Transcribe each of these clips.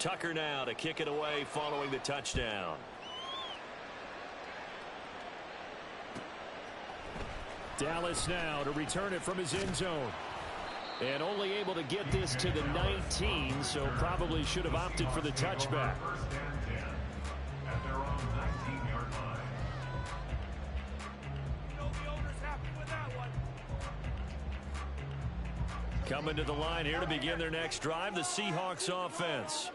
Tucker now to kick it away following the touchdown. Dallas now to return it from his end zone. And only able to get this to the 19, so probably should have opted for the touchback. Coming to the line here to begin their next drive, the Seahawks offense.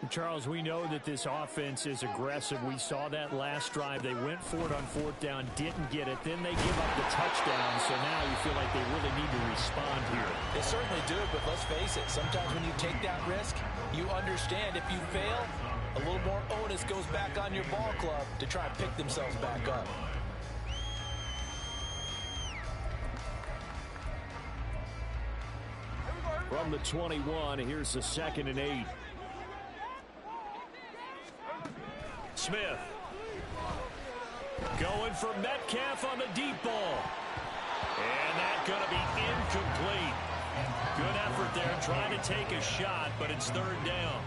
Charles, we know that this offense is aggressive. We saw that last drive. They went for it on fourth down, didn't get it. Then they give up the touchdown, so now you feel like they really need to respond here. They certainly do, but let's face it. Sometimes when you take that risk, you understand if you fail, a little more onus goes back on your ball club to try and pick themselves back up. From the 21, here's the 2nd and 8. Smith going for Metcalf on the deep ball. And that's going to be incomplete. Good effort there trying to take a shot, but it's 3rd down.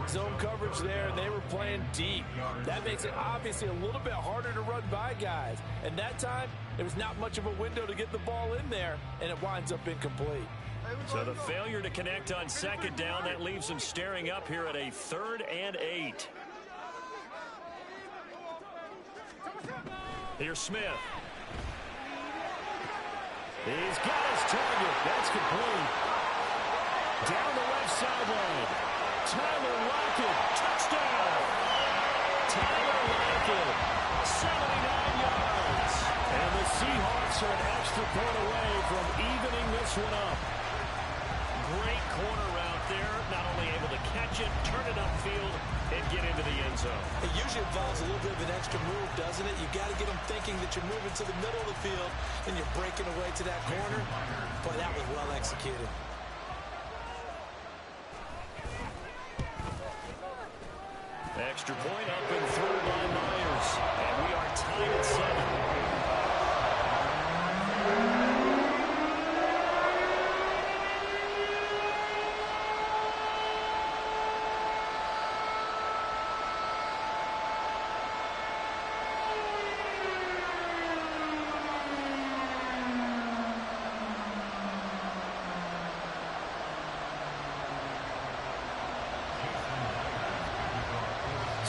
Zone coverage there, and they were playing deep. That makes it obviously a little bit harder to run by guys. And that time, there was not much of a window to get the ball in there, and it winds up incomplete. So the failure to connect on 2nd down, that leaves them staring up here at a 3rd and 8. Here's Smith. He's got his target. That's complete. Down the left sideline. Tyler Lockett. Touchdown. Tyler Lockett. 79 yards. And the Seahawks are an extra point away from evening this one up. Great corner route there. Not only able to catch it, turn it upfield, and get into the end zone. It usually involves a little bit of an extra move, doesn't it? You've got to get them thinking that you're moving to the middle of the field, and you're breaking away to that corner. Boy, that was well executed. Extra point up and through by Myers. And we are tied at 7.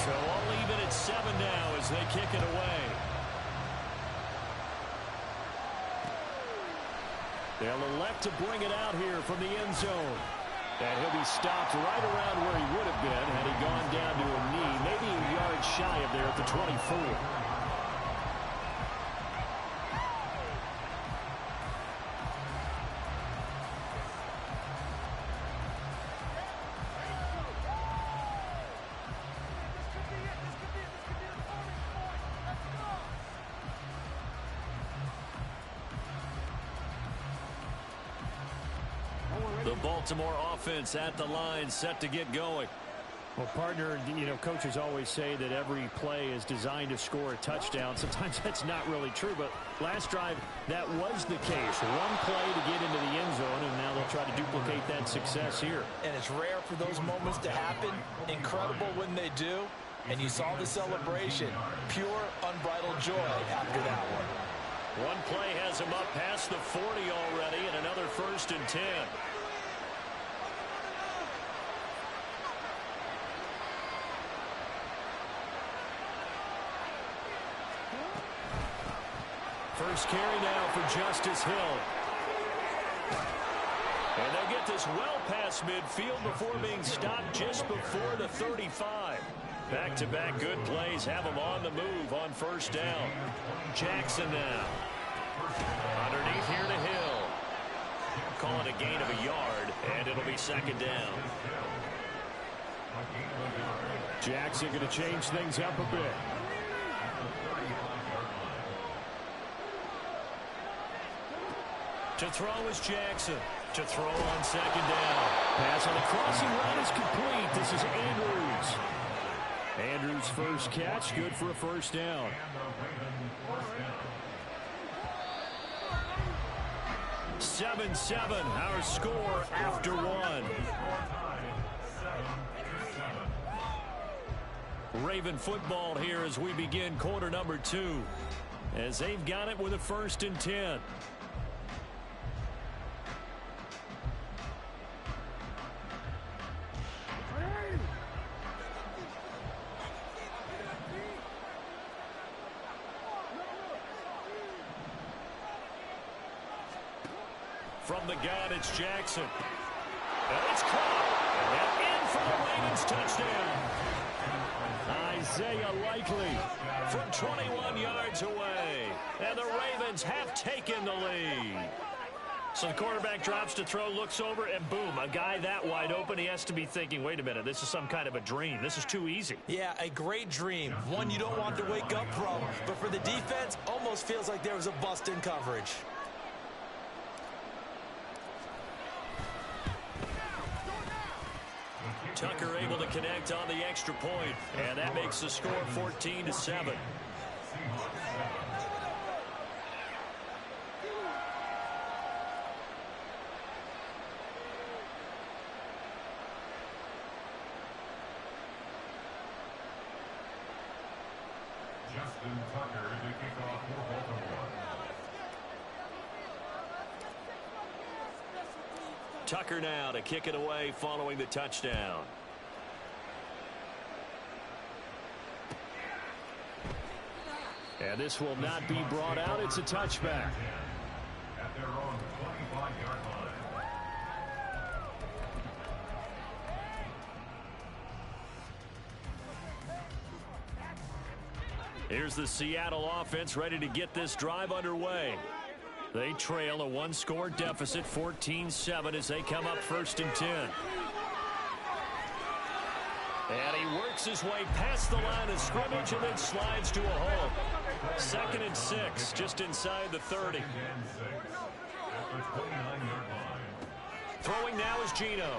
So all even at 7 now as they kick it away. They'll elect to bring it out here from the end zone. And he'll be stopped right around where he would have been had he gone down to a knee, maybe a yard shy of there at the 24. The Baltimore offense at the line, set to get going. Well, partner, you know, coaches always say that every play is designed to score a touchdown. Sometimes that's not really true, but last drive, that was the case. One play to get into the end zone, and now they'll try to duplicate that success here. And it's rare for those moments to happen. Incredible when they do. And you saw the celebration. Pure, unbridled joy after that one. One play has him up past the 40 already, and another 1st and 10. First carry now for Justice Hill. And they'll get this well past midfield before being stopped just before the 35. Back-to-back good plays have them on the move on 1st down. Jackson now. Underneath here to Hill. Call it a gain of a yard, and it'll be 2nd down. Jackson going to change things up a bit. To throw is Jackson. To throw on 2nd down. Pass on the crossing route is complete. This is Andrews. Andrews' first catch, good for a 1st down. Seven, our score after 1. Raven football here as we begin quarter number 2. As they've got it with a 1st and 10. From the gun, it's Jackson. And it's caught. And in for the Ravens touchdown. Isaiah Likely from 21 yards away. And the Ravens have taken the lead. So the quarterback drops to throw, looks over, and boom, a guy that wide open. He has to be thinking, wait a minute, this is some kind of a dream. This is too easy. Yeah, a great dream. One you don't want to wake up from. But for the defense, almost feels like there was a bust in coverage. Tucker able to connect on the extra point, and that makes the score 14-7. Justin Tucker to kick off for Baltimore. Tucker now to kick it away following the touchdown. And this will not be brought out. It's a touchback. At their own 25-yard line. Here's the Seattle offense ready to get this drive underway. They trail a one-score deficit, 14-7, as they come up 1st and 10. And he works his way past the line of scrimmage and then slides to a hole. 2nd and 6, just inside the 30. Throwing now is Gino.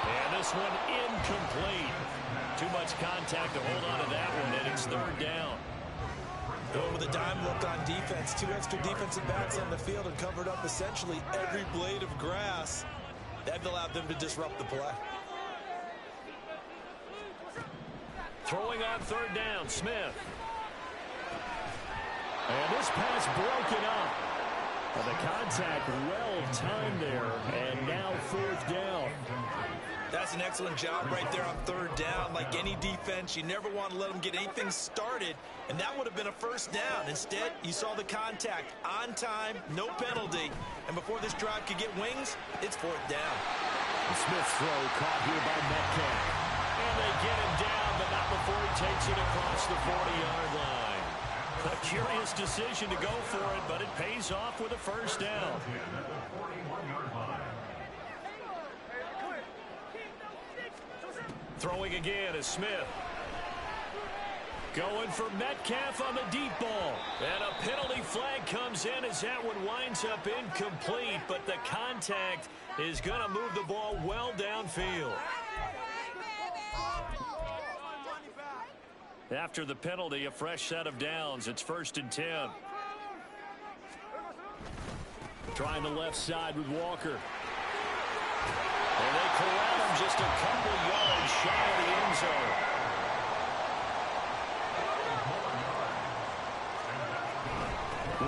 And this one incomplete. Too much contact to hold on to that one, and it's 3rd down. Going with a dime look on defense. 2 extra defensive backs on the field and covered up essentially every blade of grass. That allowed them to disrupt the play. Throwing on 3rd down, Smith. And this pass broken up. Well, the contact well timed there, and now 4th down. That's an excellent job right there on 3rd down. Like any defense, you never want to let them get anything started, and that would have been a 1st down. Instead, you saw the contact on time, no penalty, and before this drive could get wings, it's 4th down. The Smith throw caught here by Metcalf. And they get him down, but not before he takes it across the 40-yard line. A curious decision to go for it, but it pays off with a 1st down. Throwing again is Smith. Going for Metcalf on the deep ball. And a penalty flag comes in as that one winds up incomplete, but the contact is going to move the ball well downfield. After the penalty, a fresh set of downs. It's 1st and 10. Trying the left side with Walker. And they corral him just a couple yards shy of the end zone.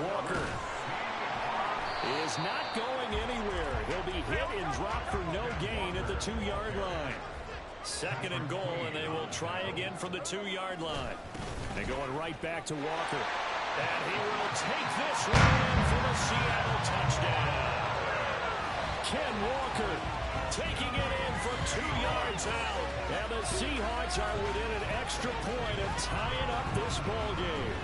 Walker is not going anywhere. He'll be hit and dropped for no gain at the 2-yard line. 2nd and goal, and they will try again from the 2-yard line. They're going right back to Walker. And he will take this one in for the Seattle touchdown. Ken Walker taking it in from 2 yards out. And the Seahawks are within an extra point of tying up this ball game.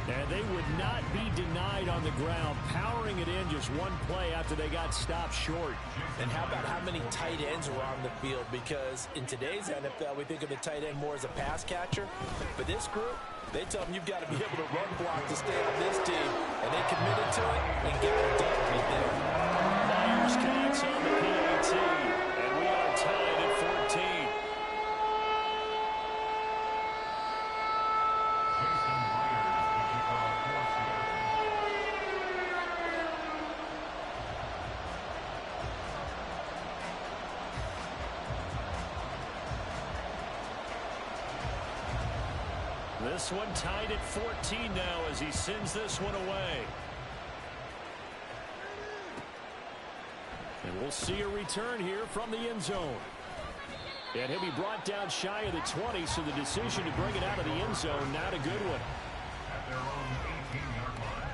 And they would not be denied on the ground, powering it in just one play after they got stopped short. And how about how many tight ends were on the field? Because in today's NFL, we think of the tight end more as a pass catcher. But this group, they tell them you've got to be able to run block to stay on this team. And they committed to it and got it done right there. Myers connects on the PAT. And we are tied at 14. This one tied at 14 now as he sends this one away. And we'll see a return here from the end zone. And he'll be brought down shy of the 20, so the decision to bring it out of the end zone, not a good one. At their own 18-yard line.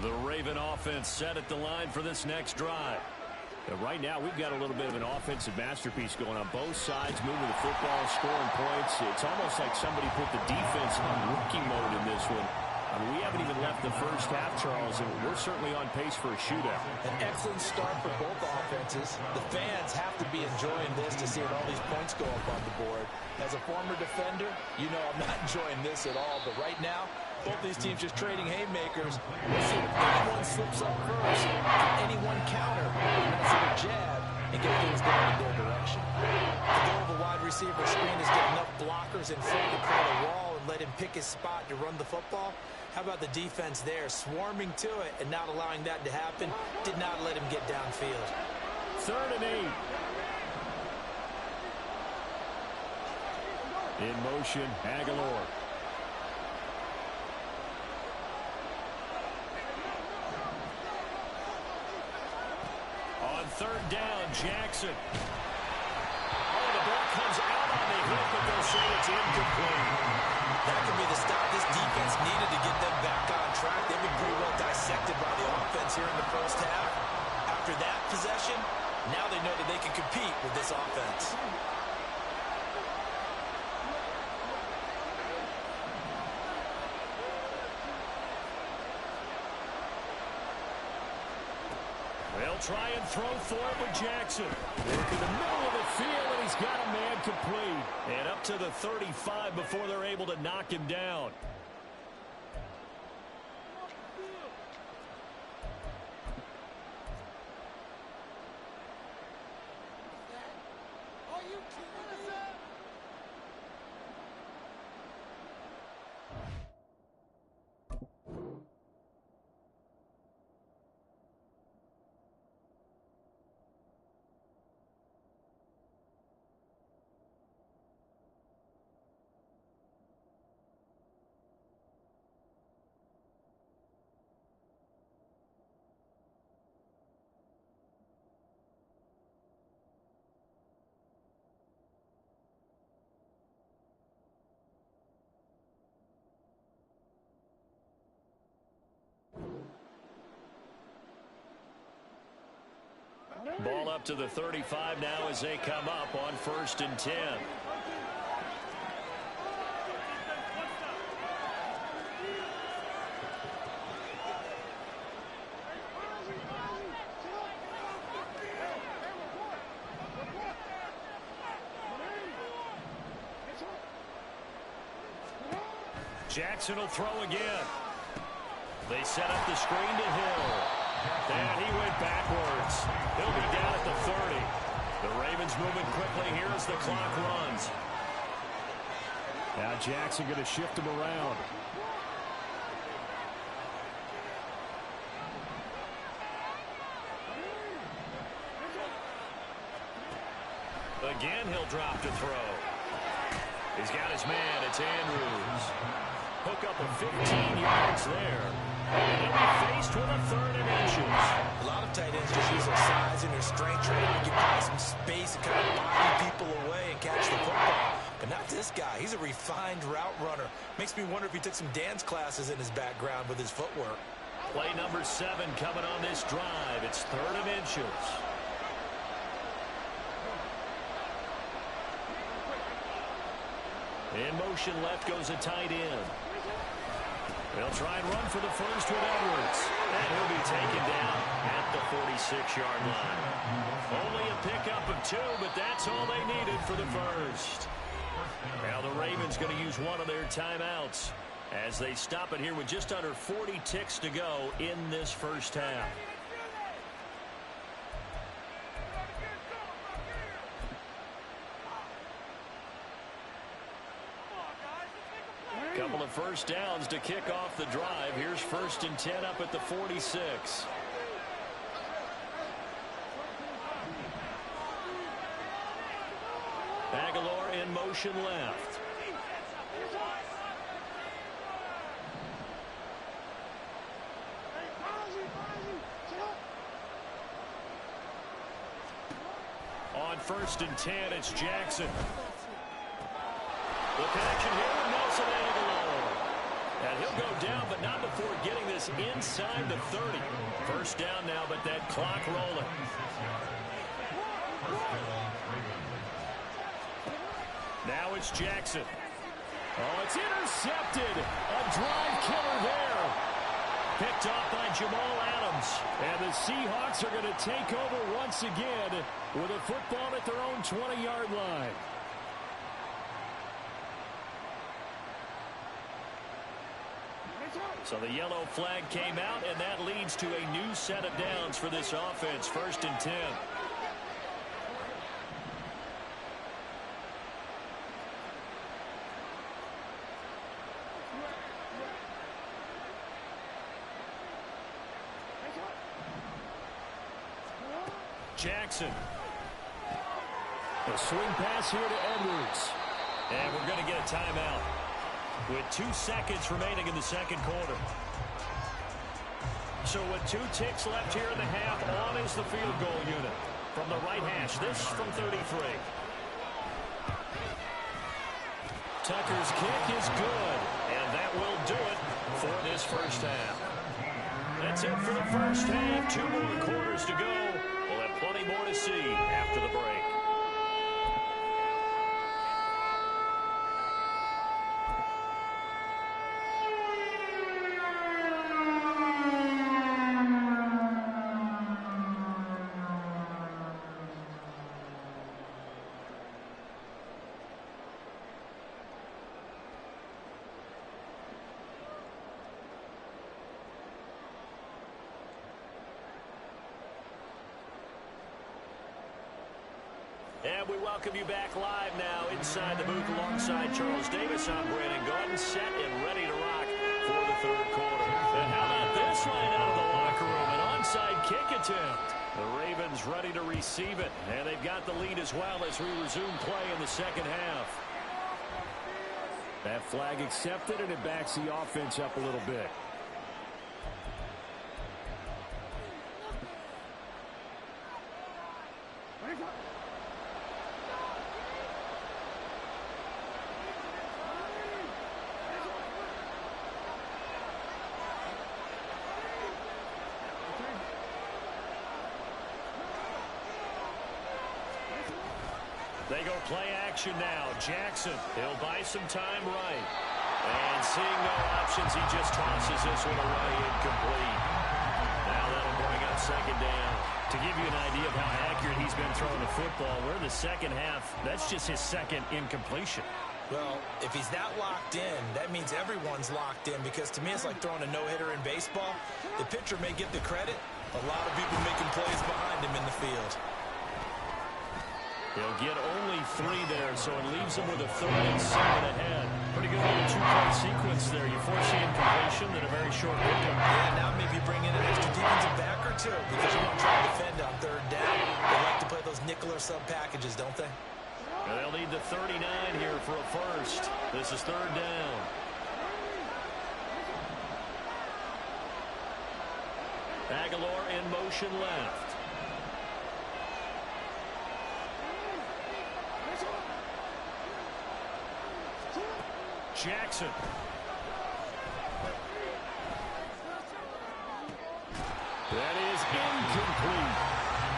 The Raven offense set at the line for this next drive. Right now, we've got a little bit of an offensive masterpiece going on both sides, moving the football, scoring points. It's almost like somebody put the defense on rookie mode in this one. I mean, we haven't even left the first half, Charles, and we're certainly on pace for a shootout. An excellent start for both offenses. The fans have to be enjoying this to see all these points go up on the board. As a former defender, you know I'm not enjoying this at all, but right now, both these teams just trading haymakers. We'll see if anyone slips up first, anyone counter, and that's a jab, and get things going in their direction. The goal of a wide receiver screen is get enough blockers in front to create a wall and let him pick his spot to run the football. How about the defense there, swarming to it and not allowing that to happen? Did not let him get downfield. 3rd and 8. In motion, Aguilar. On 3rd down, Jackson. Oh, the ball comes out on the hip, but they'll say it's incomplete. That could be the stop this defense needed to get them back on track. They've been pretty well dissected by the offense here in the first half. After that possession, now they know that they can compete with this offense. They'll try and throw for it with Jackson. Work in the middle of the field, and he's got a man complete. And up to the 35 before they're able to knock him down. Ball up to the 35 now as they come up on 1st and 10. Jackson will throw again. They set up the screen to Hill. And he went backwards. He'll be down at the 30. The Ravens moving quickly here as the clock runs. Now Jackson going to shift him around. Again, he'll drop to throw. He's got his man. It's Andrews. Hook up of 15 yards there. And he'll be faced with a 3rd and inches. A lot of tight ends just use their size and their strength, trying to give guys some space and kind of body people away and catch the football. But not this guy. He's a refined route runner. Makes me wonder if he took some dance classes in his background with his footwork. Play number 7 coming on this drive. It's 3rd and inches. In motion left goes a tight end. They'll try and run for the first with Edwards. And he'll be taken down at the 46-yard line. Only a pickup of 2, but that's all they needed for the first. Now the Ravens going to use one of their timeouts as they stop it here with just under 40 ticks to go in this first half. Couple of first downs to kick off the drive. Here's 1st and 10 up at the 46. Aguilar in motion left. On 1st and 10, it's Jackson. The connection here with Nelson Aguilar. And he'll go down, but not before getting this inside the 30. First down now, but that clock rolling. Now it's Jackson. Oh, it's intercepted. A drive killer there. Picked off by Jamal Adams. And the Seahawks are going to take over once again with a football at their own 20-yard line. So the yellow flag came out, and that leads to a new set of downs for this offense. 1st and 10. Jackson. A swing pass here to Edwards. And we're going to get a timeout with 2 seconds remaining in the second quarter. So with 2 ticks left here in the half, on is the field goal unit from the right hash. This from 33. Tucker's kick is good, and that will do it for this first half. That's it for the first half. 2 more quarters to go. We'll have plenty more to see after the break. And we welcome you back live now inside the booth alongside Charles Davis. I'm Brandon Gordon, set and ready to rock for the third quarter. And how about this line out of the locker room? An onside kick attempt. The Ravens ready to receive it, and they've got the lead as well as we resume play in the second half. That flag accepted, and it backs the offense up a little bit. They go play action now. Jackson, he'll buy some time right. And seeing no options, he just tosses this one away incomplete. Now that'll bring up second down. To give you an idea of how accurate he's been throwing the football, we're in the second half. That's just his second incompletion. Well, if he's that locked in, that means everyone's locked in, because to me it's like throwing a no-hitter in baseball. The pitcher may get the credit. A lot of people making plays behind him in the field. He'll get only 3 there, so it leaves him with a 3rd and 7 ahead. Pretty good little 2-play sequence there. You force the incompletion, then a very short pickup. Yeah, now maybe bring in an extra defensive back or 2, because you want to try to defend on 3rd down. They like to play those nickel or sub packages, don't they? They'll need the 39 here for a first. This is 3rd down. Aguilar in motion left. Jackson. That is incomplete.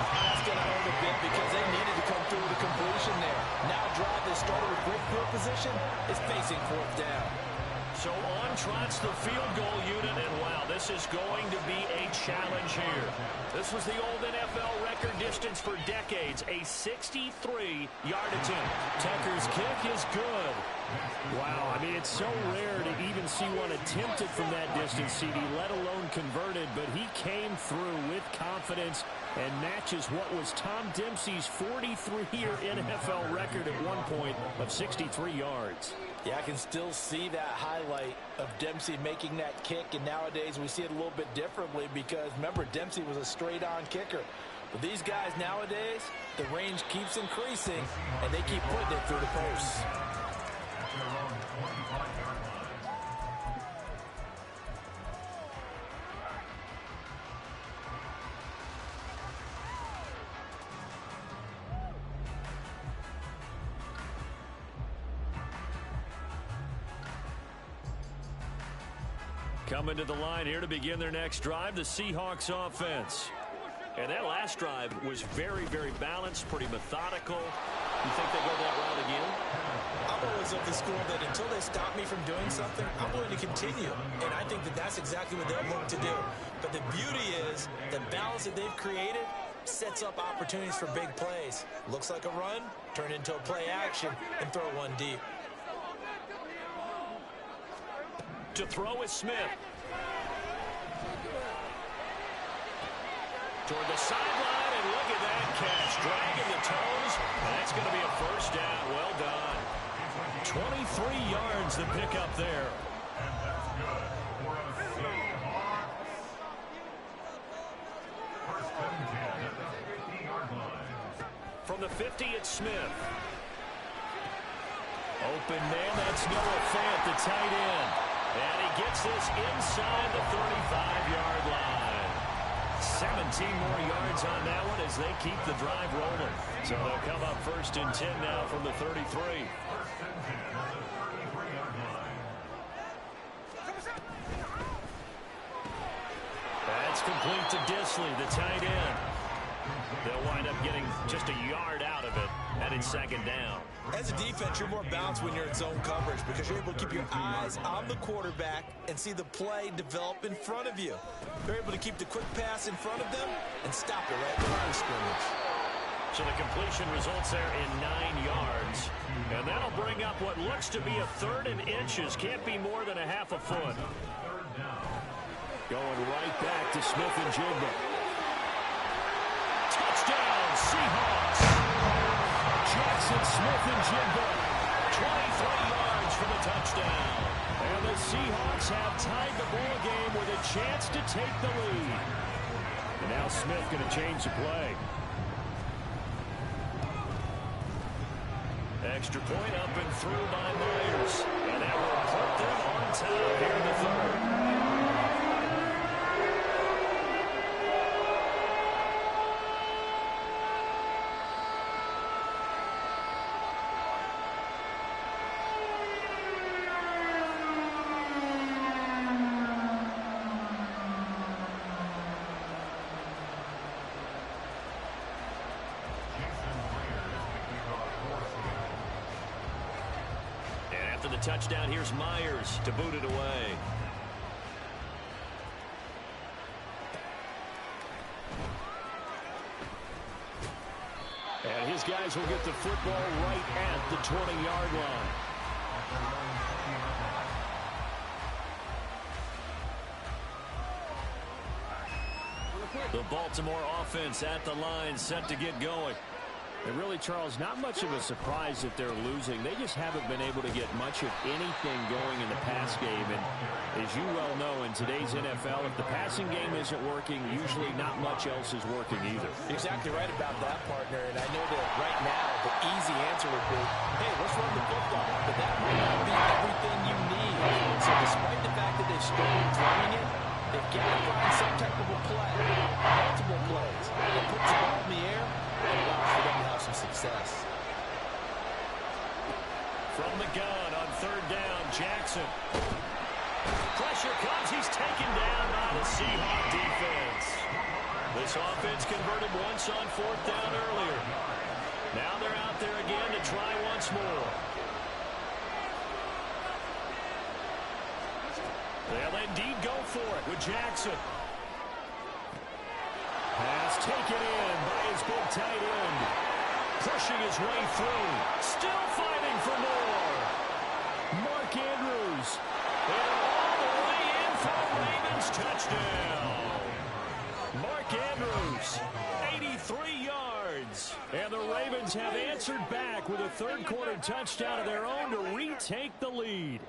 That's going to hurt a bit because they needed to come through with a completion there. Now drive that started with great field position is facing 4th down. So on trots the field goal unit, and wow, this is going to be a challenge here. This was the old NFL record distance for decades, a 63-yard attempt. Tucker's kick is good. Wow, I mean, it's so rare to even see one attempted from that distance, CD, let alone converted, but he came through with confidence and matches what was Tom Dempsey's 43-year NFL record at one point of 63 yards. Yeah, I can still see that highlight of Dempsey making that kick, and nowadays we see it a little bit differently because, remember, Dempsey was a straight-on kicker. But these guys nowadays, the range keeps increasing, and they keep putting it through the posts. Coming to the line here to begin their next drive, the Seahawks offense. And that last drive was very, very balanced, pretty methodical. You think they go that route again? I'm always of the school that until they stop me from doing something, I'm going to continue. And I think that that's exactly what they'll look to do. But the beauty is the balance that they've created sets up opportunities for big plays. Looks like a run, turn into a play action, and throw one deep. To throw is Smith. Toward the sideline, and look at that catch. Dragging the toes, and that's going to be a first down. Well done. 23 yards to pick up there. And that's good for a Seahawks. First and 10 at the 50-yard line. From the 50, it's Smith. Open man, that's Noah Fant, the tight end. And he gets this inside the 35-yard line. 17 more yards on that one as they keep the drive rolling. So they'll come up first and 10 now from the 33. First and 10 at the 33-yard line. That's complete to Disley, the tight end. They'll wind up getting just a yard out of it. And it's second down. As a defense, you're more balanced when you're in zone coverage because you're able to keep your eyes on the quarterback and see the play develop in front of you. You're able to keep the quick pass in front of them and stop it right in the line of scrimmage. So the completion results there in 9 yards. And that'll bring up what looks to be a third and inches. Can't be more than a half a foot. Going right back to Smith and Jigba. Touchdown, Seahawks. Jackson Smith and Jigba. 23 yards for the touchdown. And the Seahawks have tied the ball game with a chance to take the lead. And now Smith going to change the play. Extra point up and through by Myers. And that will put them on top here in the third. Touchdown, here's Myers to boot it away. And his guys will get the football right at the 20-yard line. The Baltimore offense at the line, set to get going. And really, Charles, not much of a surprise that they're losing. They just haven't been able to get much of anything going in the pass game. And as you well know, in today's NFL, if the passing game isn't working, usually not much else is working either. Exactly right about that, partner. And I know that right now the easy answer would be, hey, let's run the football. But that might not be everything you need. So despite the fact that they've struggled running it, they've got to find some type of a play, multiple plays, that puts the ball in the air and allows for them to have some success. From the gun on third down, Jackson. Pressure comes. He's taken down by the Seahawk defense. This offense converted once on fourth down earlier. Now they're out there again to try once more. They'll indeed go for it with Jackson. Pass taken in by his big tight end. Pushing his way through. Still fighting for more. Mark Andrews. And all the way in for a Ravens touchdown. Mark Mark Andrews, 83 yards. And the Ravens have answered back with a third-quarter touchdown of their own to retake the lead.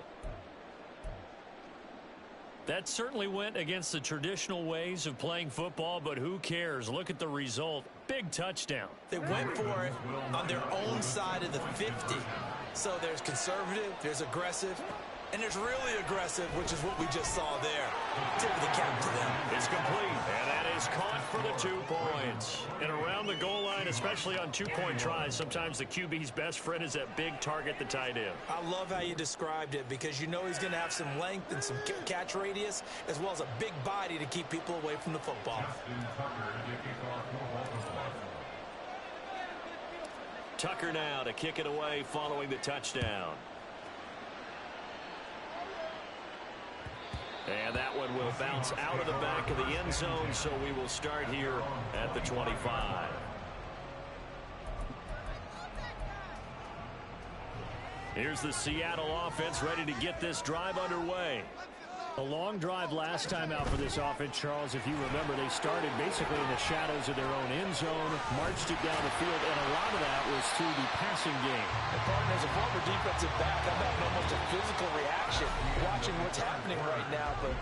That certainly went against the traditional ways of playing football, but who cares? Look at the result. Big touchdown. They went for it on their own side of the 50. So there's conservative, there's aggressive, and there's really aggressive, which is what we just saw there. Tip of the cap to them. It's complete, and that is caught for the 2 points. And around the goal line, especially on two-point tries, sometimes the QB's best friend is that big target, the tight end. I love how you described it because you know he's going to have some length and some catch radius as well as a big body to keep people away from the football. Tucker now to kick it away following the touchdown. And that one will bounce out of the back of the end zone, so we will start here at the 25. Here's the Seattle offense ready to get this drive underway. A long drive last time out for this offense, Charles. If you remember, they started basically in the shadows of their own end zone, marched it down the field, and a lot of that was through the passing game. And partner, as a former defensive back, I'm having almost a physical reaction watching what's happening right now. But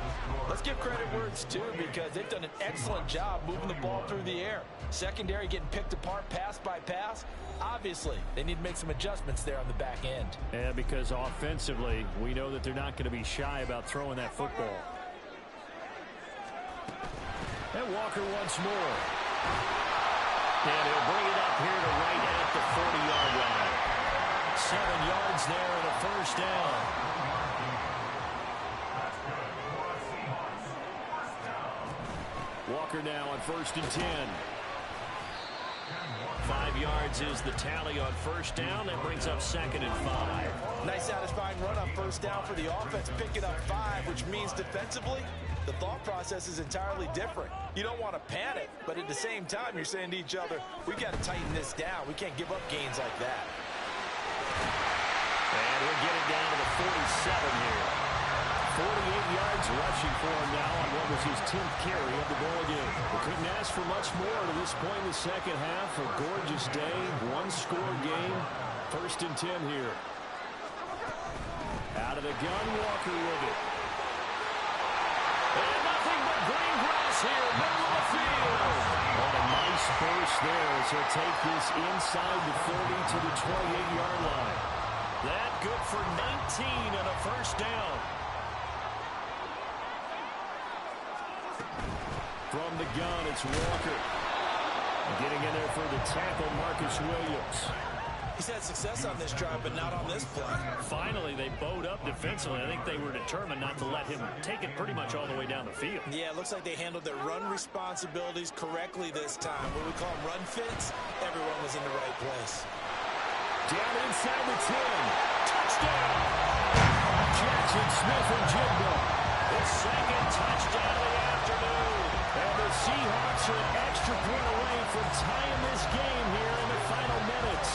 let's give credit where it's due because they've done an excellent job moving the ball through the air. Secondary getting picked apart pass by pass. Obviously, they need to make some adjustments there on the back end. Yeah, because offensively, we know that they're not going to be shy about throwing that football. And Walker once more. And he'll bring it up here to right at the 40-yard line. 7 yards there and a first down. Walker now on 1st and 10. 5 yards is the tally on first down. That brings up 2nd and 5. Nice satisfying run on first down for the offense. Picking up 5, which means defensively, the thought process is entirely different. You don't want to panic, but at the same time, you're saying to each other, we've got to tighten this down. We can't give up gains like that. And he'll get it down to the 47 here. 48 yards rushing for him now on what was his 10th carry of the ball game. We couldn't ask for much more to this point in the second half. A gorgeous day, one-score game. 1st and 10 here. Out of the gun, Walker with it. And nothing but green grass here, middle of the field. What a nice burst there as he'll take this inside the 30 to the 28-yard line. That good for 19 and a first down. From the gun, it's Walker. Getting in there for the tackle, Marcus Williams. He's had success on this drive, but not on this play. Finally, they bowed up defensively. I think they were determined not to let him take it pretty much all the way down the field. Yeah, it looks like they handled their run responsibilities correctly this time. What we call them run fits, everyone was in the right place. Down inside the 10. Touchdown! Jackson Smith-Njigba. His 2nd touchdown of the afternoon. And the Seahawks are an extra point away from tying this game here in the final minutes.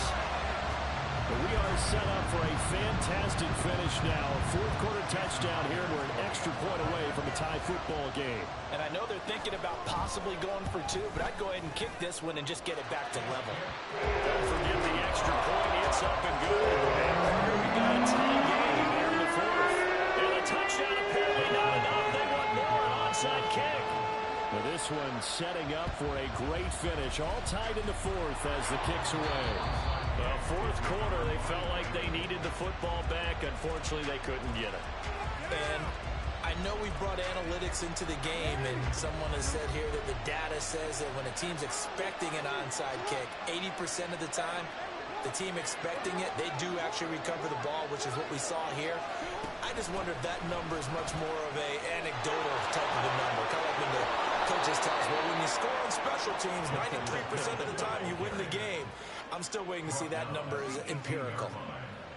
But we are set up for a fantastic finish now. A 4th-quarter touchdown here, and we're an extra point away from a tie football game. And I know they're thinking about possibly going for 2, but I'd go ahead and kick this one and just get it back to level. Don't forget the extra point. It's up and good. And here we got a tie game here in the 4th. And a touchdown apparently not enough. They want more, an onside kick. Now this one setting up for a great finish. All tied in the 4th as the kick's away. 4th quarter, they felt like they needed the football back. Unfortunately, they couldn't get it. And I know we've brought analytics into the game, and someone has said here that the data says that when a team's expecting an onside kick, 80% of the time, the team expecting it, they do actually recover the ball, which is what we saw here. I just wonder if that number is much more of a anecdotal type of a number. Kind of like when the coaches tell us, well, when you score on special teams, 93% of the time you win the game. I'm still waiting to see that number is empirical.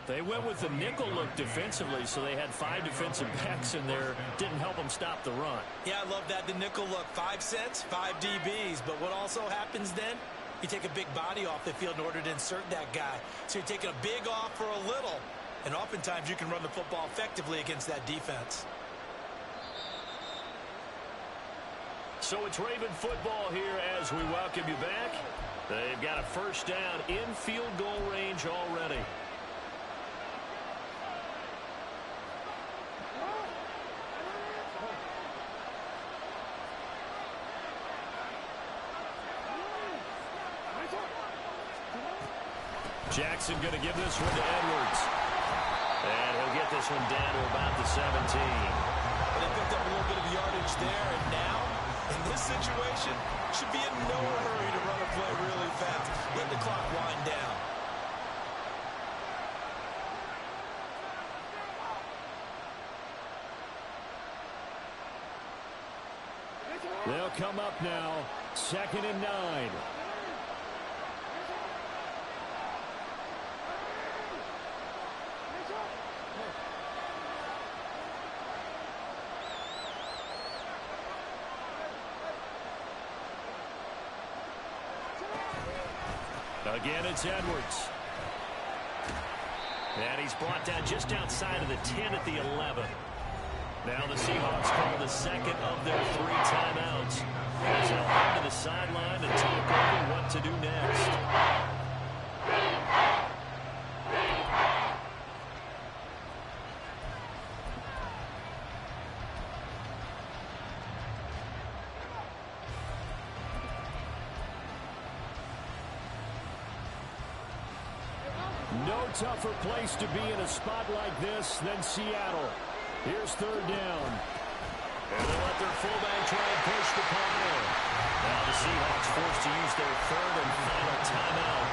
They went with the nickel look defensively, so they had 5 defensive backs in there. Didn't help them stop the run. Yeah, I love that, the nickel look. 5 cents, 5 DBs. But what also happens then? You take a big body off the field in order to insert that guy. So you're taking a big off for a little. And oftentimes you can run the football effectively against that defense. So it's Raven football here as we welcome you back. They've got a first down in field goal range already. Jackson going to give this one to Edwards. And he'll get this one down to about the 17. They picked up a little bit of yardage there, and now, in this situation, should be in no hurry to run a play really fast. Let the clock wind down. They'll come up now, 2nd and 9. Again, it's Edwards. And he's brought down just outside of the 10 at the 11. Now the Seahawks call the second of their 3 timeouts. As they'll head to the sideline and talk over what to do next. No tougher place to be in a spot like this than Seattle. Here's 3rd down. And they let their fullback try and push the pile. Now the Seahawks forced to use their 3rd and final timeout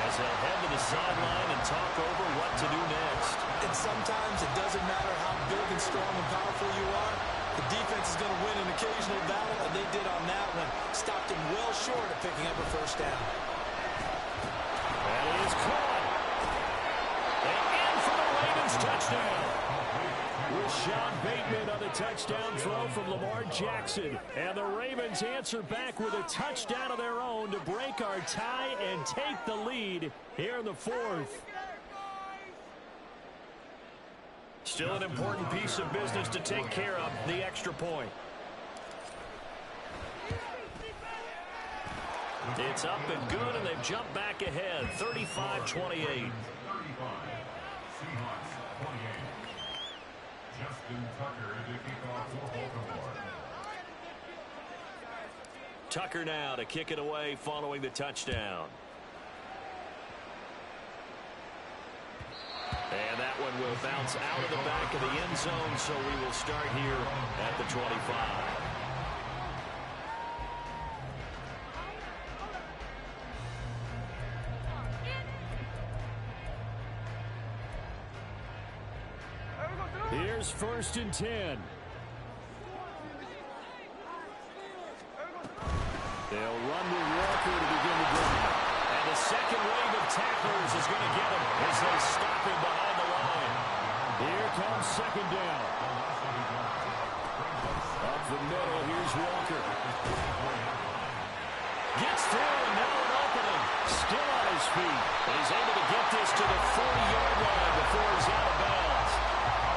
as they'll head to the sideline and talk over what to do next. And sometimes it doesn't matter how big and strong and powerful you are. The defense is going to win an occasional battle, and they did on that one. Stopped him well short of picking up a first down. That is caught. Touchdown. Rashad Bateman on the touchdown throw from Lamar Jackson. And the Ravens answer back with a touchdown of their own to break our tie and take the lead here in the 4th. Still an important piece of business to take care of, the extra point. It's up and good, and they've jumped back ahead, 35-28. Tucker now to kick it away following the touchdown. And that one will bounce out of the back of the end zone, so we will start here at the 25. Here's 1st and 10. They'll run with Walker to begin the drive. And the second wave of tacklers is going to get him as they stop him behind the line. Here comes 2nd down. Up the middle, here's Walker. Gets through, and now an opening. Still on his feet. And he's able to get this to the 40-yard line before he's out of bounds.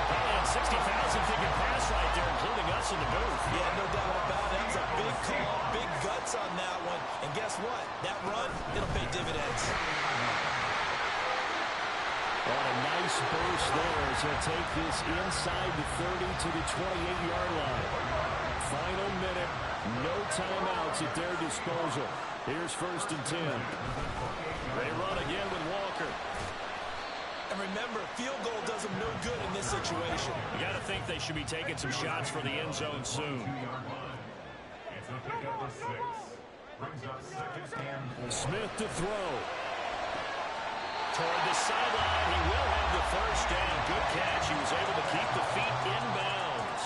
Probably had 60,000 thinking pass right there, including us in the booth. Yeah, no doubt about it. That was a big call, big guts on that one. And guess what? That run, it'll pay dividends. On a nice burst there as he'll take this inside the 30 to the 28-yard line. Final minute, no timeouts at their disposal. Here's 1st and 10. They run again with Walker. And remember, field goal does them no good in this situation. You got to think they should be taking some shots for the end zone soon. Smith to throw. Toward the sideline, he will have the first down. Good catch. He was able to keep the feet inbounds.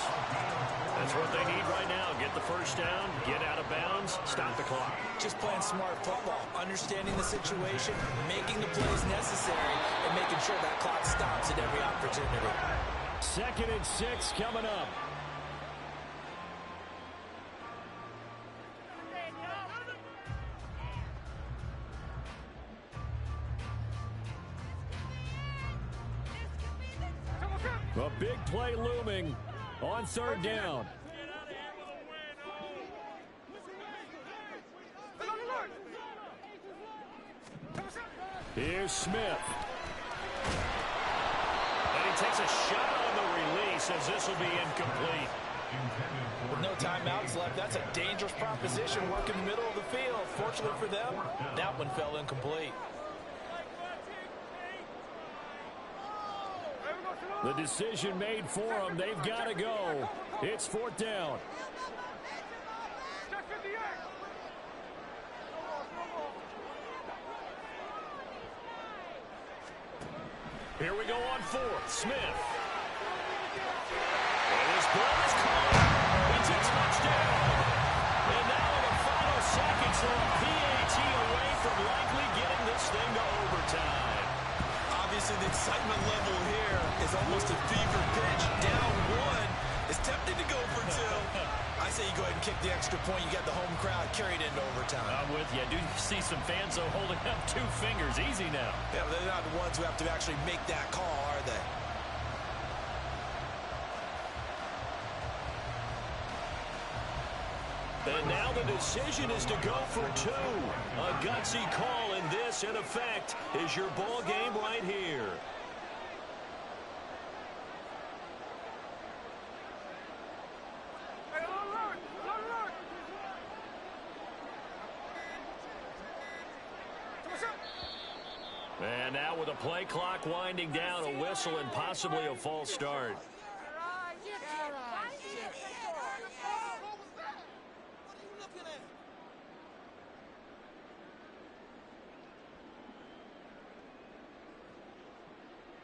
That's what they need right now. Get the first down, get out of bounds, stop the clock. Just playing smart football, understanding the situation, making the plays necessary, and making sure that clock stops at every opportunity. 2nd and 6 coming up. A big play looming on 3rd down. Here's Smith. And he takes a shot on the release as this will be incomplete. With no timeouts left, that's a dangerous proposition. Work in the middle of the field. Fortunately for them, that one fell incomplete. The decision made for them. They've got to go. It's 4th down. Here we go on 4th. Smith. And his ball is caught. It's a touchdown. And now in the final seconds, they're a PAT away from likely getting this thing to overtime. Obviously, the excitement level here is almost a fever pitch. Down 1. It's tempting to go for 2. I say you go ahead and kick the extra point. You got the home crowd carried into overtime. I'm with you. I do see some fans, though, holding up 2 fingers. Easy now. Yeah, but they're not the ones who have to actually make that call, are they? And now the decision is to go for 2. A gutsy call, and this, in effect, is your ball game right here. And now with a play clock winding down, a whistle and possibly a false start.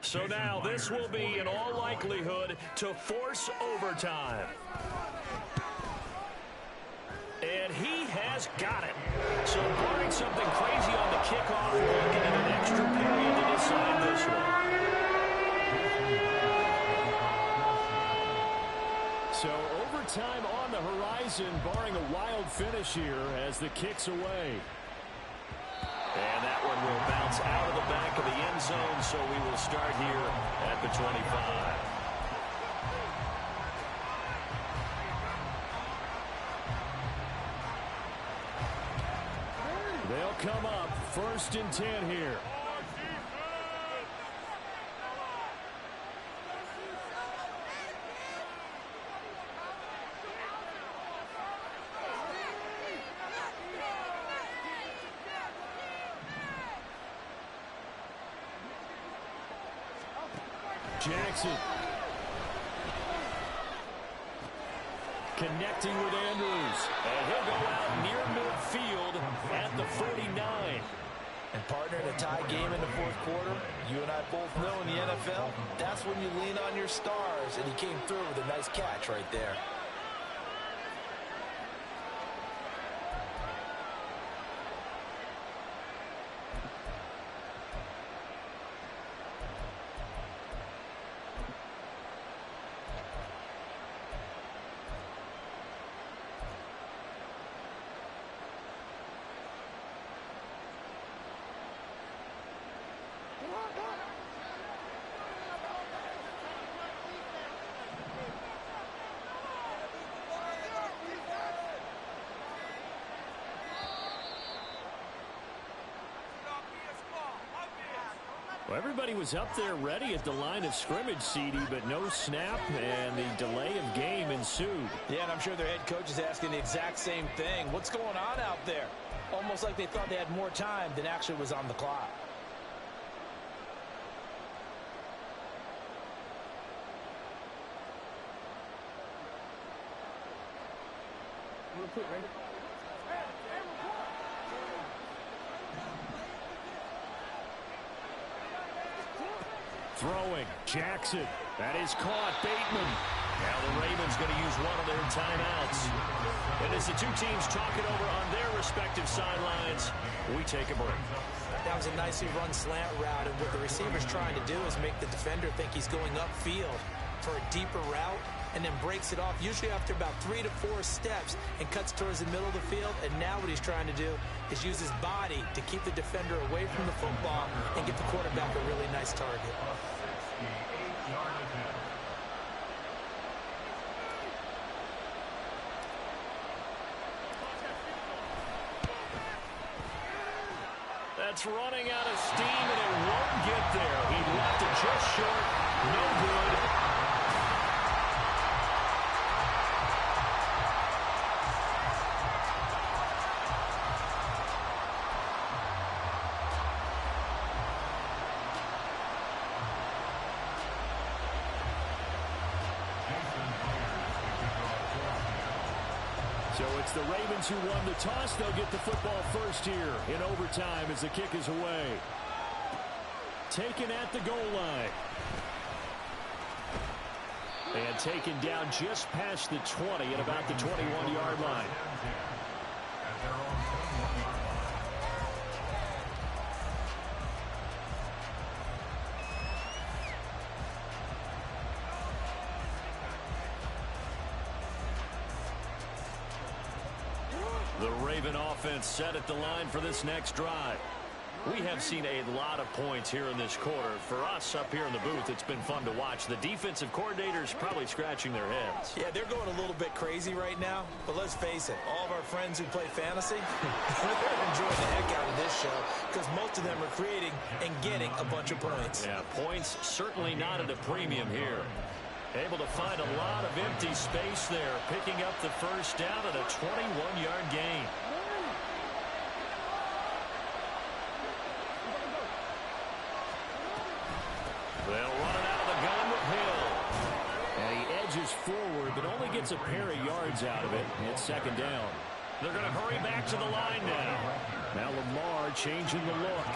So now this will be, in all likelihood, to force overtime. And he has got it. So barring something crazy on the kickoff, we're looking at an extra period to decide this one. So overtime on the horizon, barring a wild finish here as the kick's away. And that one will bounce out of the back of the end zone, so we will start here at the 25. They'll come up 1st and 10 here. Jackson. Connecting with Andrews. And he'll go out near midfield at the 49. And partner, in a tie game in the 4th quarter, you and I both know in the NFL, that's when you lean on your stars, and he came through with a nice catch right there. Well, everybody was up there ready at the line of scrimmage, CD, but no snap, and the delay of game ensued. Yeah, and I'm sure their head coach is asking the exact same thing. What's going on out there? Almost like they thought they had more time than actually was on the clock. Throwing, Jackson. That is caught, Bateman. Now the Ravens going to use one of their timeouts. And as the two teams talk it over on their respective sidelines, we take a break. That was a nicely run slant route, and what the receiver's trying to do is make the defender think he's going upfield for a deeper route, and then breaks it off, usually after about 3 to 4 steps, and cuts towards the middle of the field. And now what he's trying to do is use his body to keep the defender away from the football and get the quarterback a really nice target. That's running out of steam, and it won't get there. He left it just short. No good. So it's the Ravens who won the toss. They'll get the football first here in overtime as the kick is away. Taken at the goal line. And taken down just past the 20 at about the 21-yard line. The Raven offense set at the line for this next drive. We have seen a lot of points here in this quarter. For us up here in the booth, it's been fun to watch. The defensive coordinators probably scratching their heads. Yeah, they're going a little bit crazy right now. But let's face it, all of our friends who play fantasy, they're enjoying the heck out of this show because most of them are creating and getting a bunch of points. Yeah, points certainly not at a premium here. Able to find a lot of empty space there, picking up the first down at a 21-yard gain. They'll run it out of the gun with Hill. And he edges forward, but only gets a pair of yards out of it. It's second down. They're going to hurry back to the line now. Now Lamar changing the look.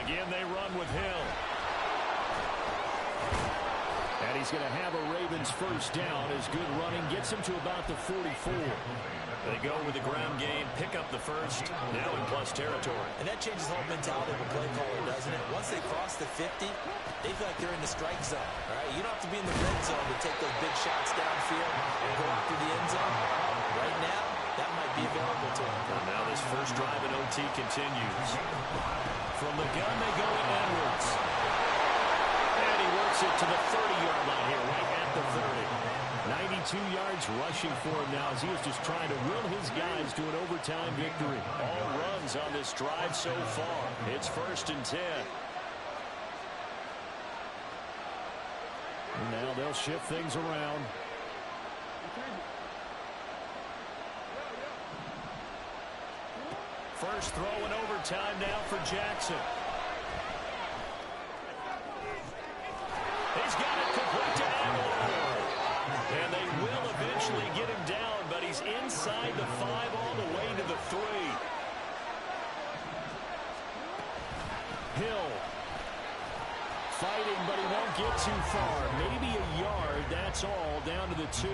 Again, they run with Hill. And he's going to have a Ravens first down as good running gets him to about the 44. They go with the ground game, pick up the first, now in plus territory. And that changes the whole mentality of a play caller, doesn't it? Once they cross the 50, they feel like they're in the strike zone, right? You don't have to be in the red zone to take those big shots downfield and go after the end zone. Right now, that might be available to them. And now this first drive in OT continues. From the gun, they go to Edwards. And he works it to the 30-yard line here, right at the 30. 92 yards rushing for him now as he is just trying to will his guys to an overtime victory. All runs on this drive so far. It's 1st and 10. And now they'll shift things around. First throw in overtime now for Jackson. He's got it complete to Edwards. And they will eventually get him down, but he's inside the 5 all the way to the 3. Hill fighting, but he won't get too far. Maybe a yard, that's all, down to the 2.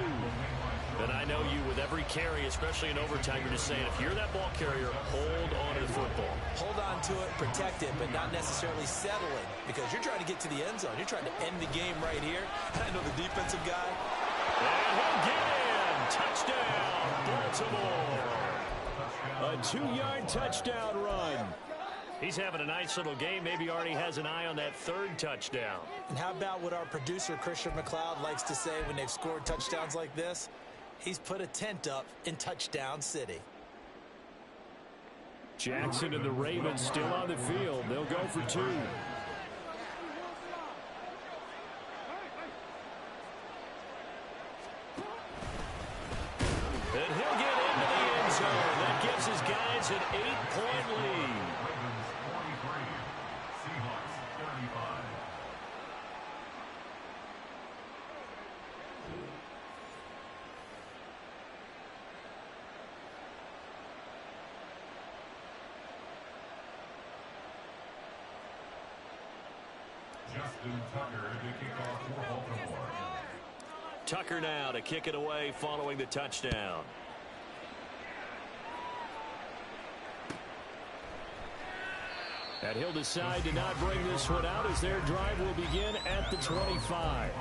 And I know you, with every carry, especially in overtime, you're just saying, if you're that ball carrier, hold on to the football. Hold on to it, protect it, but not necessarily settling, because you're trying to get to the end zone. You're trying to end the game right here. I know the defensive guy. And he'll get in. Touchdown, Baltimore. A 2-yard touchdown run. He's having a nice little game. Maybe already has an eye on that 3rd touchdown. And how about what our producer, Christian McLeod, likes to say when they've scored touchdowns like this? He's put a tent up in Touchdown City. Jackson and the Ravens still on the field. They'll go for 2. And he'll get into the end zone. That gives his guys an 8-point lead. Ravens 43, Seahawks 35. Justin Tucker to kick off for Baltimore. Tucker now to kick it away following the touchdown. And he'll decide to not bring this one out as their drive will begin at the 25.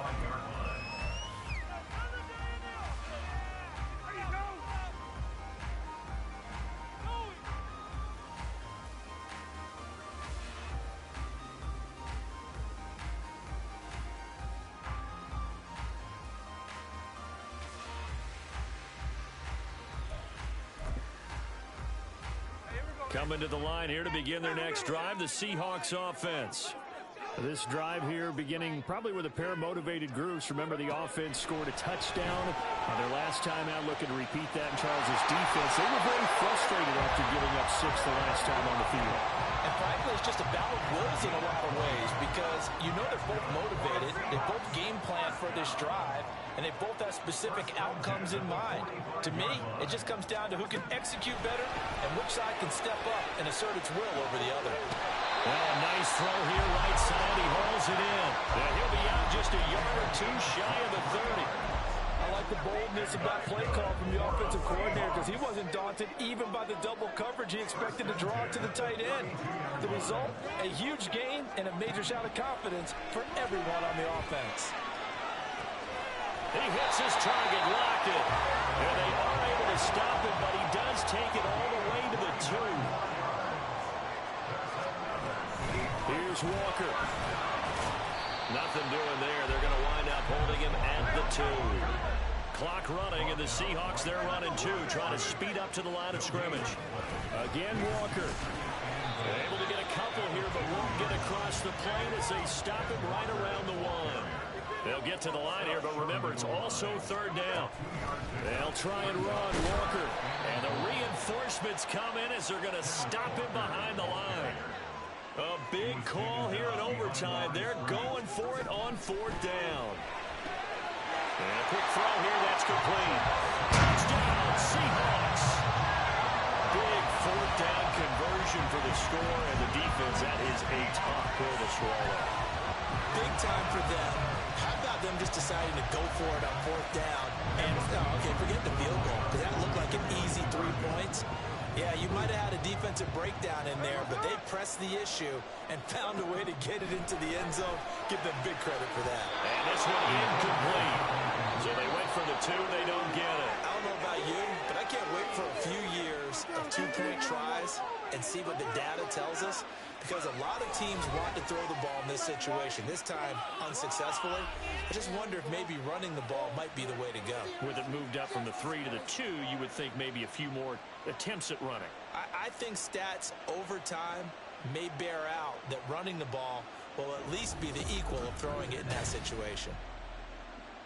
Coming to the line here to begin their next drive, the Seahawks offense. This drive here beginning probably with a pair of motivated groups. Remember, the offense scored a touchdown on their last time out, looking to repeat that in Charles' defense. They were very frustrated after giving up 6 the last time on the field. And frankly, it's just a battle of wills in a lot of ways because you know they're both motivated. They both game plan for this drive, and they both have specific outcomes in mind. To me, it just comes down to who can execute better and which side can step up and assert its will over the other. Well, a nice throw here, right side. He hauls it in. He'll be out just a yard or two shy of the 30. I like the boldness of that play call from the offensive coordinator because he wasn't daunted even by the double coverage he expected to draw to the tight end. The result, a huge gain and a major shout of confidence for everyone on the offense. He hits his target, locked it. And they are able to stop him, but he does take it all the way to the 2. Here's Walker. Nothing doing there. They're going to wind up holding him at the 2. Clock running, and the Seahawks, they're running 2, trying to speed up to the line of scrimmage. Again, Walker. Able to get a couple here, but won't get across the plane as they stop him right around the 1. They'll get to the line here, but remember, it's also 3rd down. They'll try and run, Walker. And the reinforcements come in as they're going to stop him behind the line. A big call here in overtime. They're going for it on 4th down. And a quick throw here, that's complete. Touchdown, Seahawks. Big 4th down conversion for the score, and the defense, that is a tough pill to swallow. Big time for them. How about them just deciding to go for it on 4th down? And, okay, forget the field goal, because that looked like an easy 3 points. Yeah, you might have had a defensive breakdown in there, but they pressed the issue and found a way to get it into the end zone. Give them big credit for that. And this one incomplete. So they went for the 2, they don't get it. I don't know about you, but I can't wait for a few years of 2-point tries and see what the data tells us, because a lot of teams want to throw the ball in this situation. This time, unsuccessfully. I just wonder if maybe running the ball might be the way to go. With it moved up from the 3 to the 2, you would think maybe a few more attempts at running. I think stats over time may bear out that running the ball will at least be the equal of throwing it in that situation.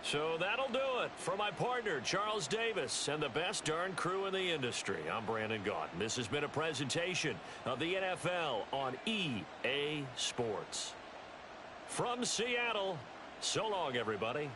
So that'll do it for my partner, Charles Davis, and the best darn crew in the industry. I'm Brandon Gaunt. This has been a presentation of the NFL on EA Sports. From Seattle, so long, everybody.